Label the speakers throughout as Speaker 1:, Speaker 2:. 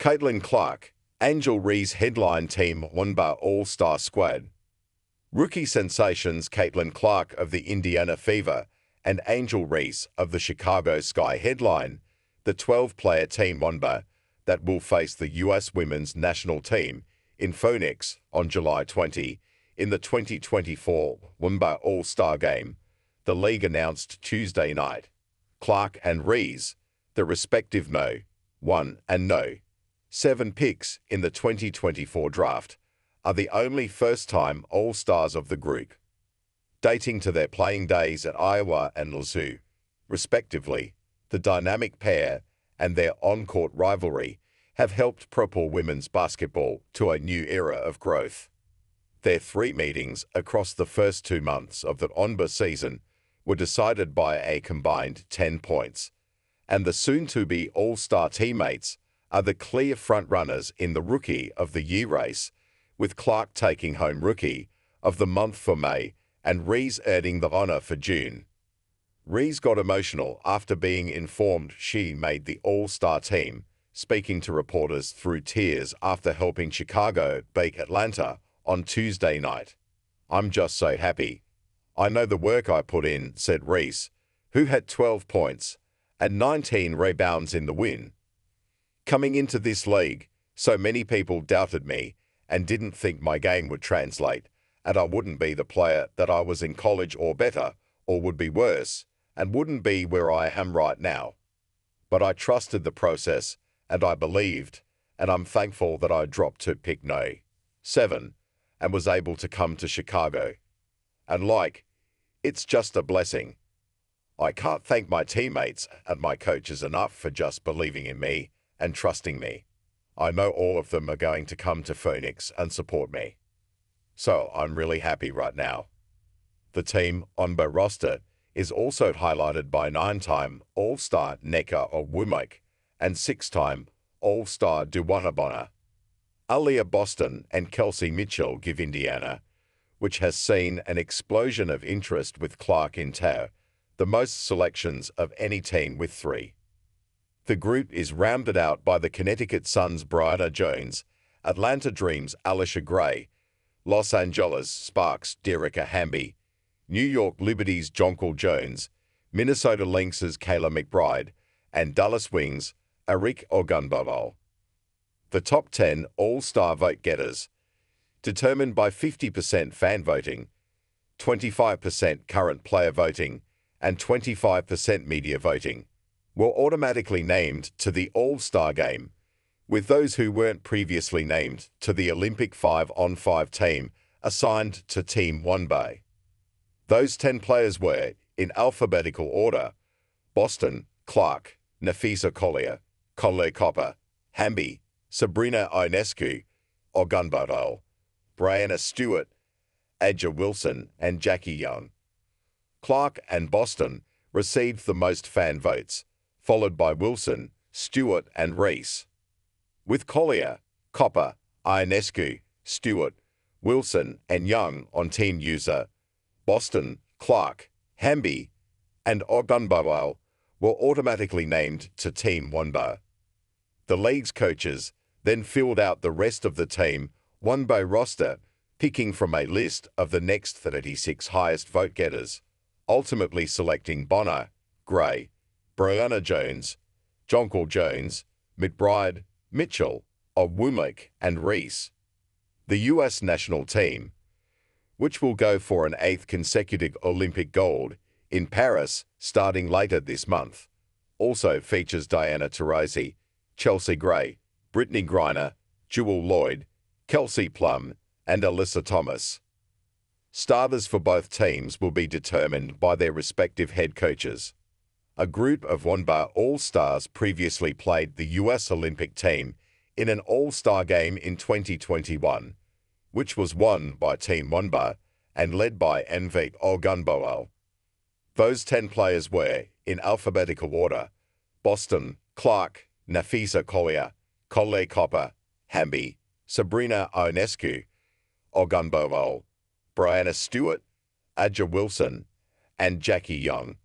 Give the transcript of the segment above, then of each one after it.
Speaker 1: Caitlin Clark, Angel Reese headline Team Wnba All-Star Squad. Rookie sensations Caitlin Clark of the Indiana Fever and Angel Reese of the Chicago Sky headline the 12-player Team Wnba that will face the U.S. women's national team in Phoenix on July 20 in the 2024 Wnba All-Star Game, the league announced Tuesday night. Clark and Reese, the respective No. 1 and No. 7 picks in the 2024 draft, are the only first-time All-Stars of the group, dating to their playing days at Iowa and LSU, respectively. The dynamic pair and their on-court rivalry have helped propel women's basketball to a new era of growth. Their 3 meetings across the first 2 months of the Wnba season were decided by a combined 10 points, and the soon-to-be All-Star teammates are the clear front-runners in the Rookie of the Year race, with Clark taking home Rookie of the Month for May and Reese earning the honor for June. Reese got emotional after being informed she made the All-Star team, speaking to reporters through tears after helping Chicago beat Atlanta on Tuesday night. "I'm just so happy. I know the work I put in," said Reese, who had 12 points and 19 rebounds in the win. "Coming into this league, so many people doubted me and didn't think my game would translate, and I wouldn't be the player that I was in college or better, or would be worse, and wouldn't be where I am right now. But I trusted the process, and I believed, and I'm thankful that I dropped to pick No. 7 and was able to come to Chicago. And it's just a blessing. I can't thank my teammates and my coaches enough for just believing in me and trusting me. I know all of them are going to come to Phoenix and support me. So I'm really happy right now." The Team Wnba roster is also highlighted by 9-time All-Star Nneka Onwumike and 6-time All-Star Duwanabona. Aaliyah Boston and Kelsey Mitchell give Indiana, which has seen an explosion of interest with Clark in tow, the most selections of any team with 3. The group is rounded out by the Connecticut Sun's Brianna Jones, Atlanta Dream's Alicia Gray, Los Angeles Sparks' Dereca Hamby, New York Liberty's Jonquel Jones, Minnesota Lynx's Kayla McBride, and Dallas Wings' Arik Ogunbowale. The top 10 All-Star vote-getters, determined by 50% fan voting, 25% current player voting, and 25% media voting, were automatically named to the All-Star Game, with those who weren't previously named to the Olympic 5-on-5 team assigned to Team Wnba. Those 10 players were, in alphabetical order, Boston, Clark, Napheesa Collier, Conley Copper, Hamby, Sabrina Ionescu, Ogunbowale, Brianna Stewart, A'ja Wilson, and Jackie Young. Clark and Boston received the most fan votes, followed by Wilson, Stewart, and Reese. With Collier, Copper, Ionescu, Stewart, Wilson, and Young on Team USA, Boston, Clark, Hamby, and Ogunbowale were automatically named to Team Wnba. The league's coaches then filled out the rest of the Team Wnba roster, picking from a list of the next 36 highest vote-getters, ultimately selecting Bonner, Gray, Brianna Jones, Jonquel Jones, McBride, Mitchell, Onwumike, and Reese. The U.S. national team, which will go for an 8th consecutive Olympic gold in Paris starting later this month, also features Diana Taurasi, Chelsea Gray, Brittany Griner, Jewel Lloyd, Kelsey Plum, and Alyssa Thomas. Starters for both teams will be determined by their respective head coaches. A group of Wnba All-Stars previously played the U.S. Olympic team in an All-Star game in 2021, which was won by Team Wnba and led by Nwa Ogunbowale. Those 10 players were, in alphabetical order, Boston, Clark, Napheesa Collier, Conley Copper, Hamby, Sabrina Ionescu, Ogunbowale, Brianna Stewart, A'ja Wilson, and Jackie Young.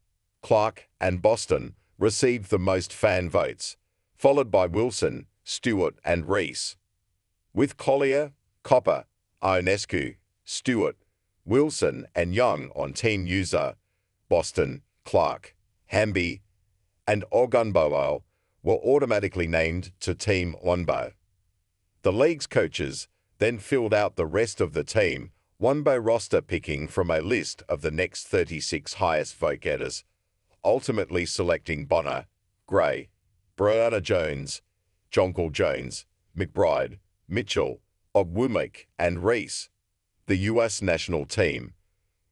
Speaker 1: Clark and Boston received the most fan votes, followed by Wilson, Stewart, and Reese, with Collier, Copper, Ionescu, Stewart, Wilson, and Young on Team NEWSLine. Boston, Clark, Wnba, and Wnba were automatically named to Team Wnba. The league's coaches then filled out the rest of the Team Wnba roster, picking from a list of the next 36 highest vote getters, ultimately selecting Bonner, Gray, Brianna Jones, Jonquil Jones, McBride, Mitchell, Ogwumike, and Reese. The U.S. national team,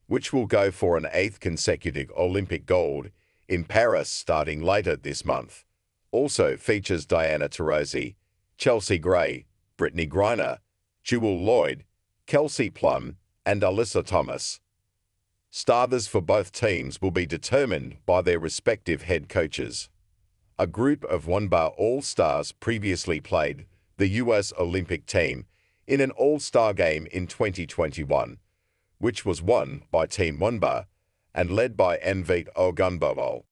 Speaker 1: which will go for an 8th consecutive Olympic gold in Paris starting later this month, also features Diana Taurasi, Chelsea Gray, Brittany Griner, Jewel Lloyd, Kelsey Plum, and Alyssa Thomas. Starters for both teams will be determined by their respective head coaches. A group of Wnba All-Stars previously played the U.S. Olympic team in an All-Star game in 2021, which was won by Team Wnba and led by Wnba.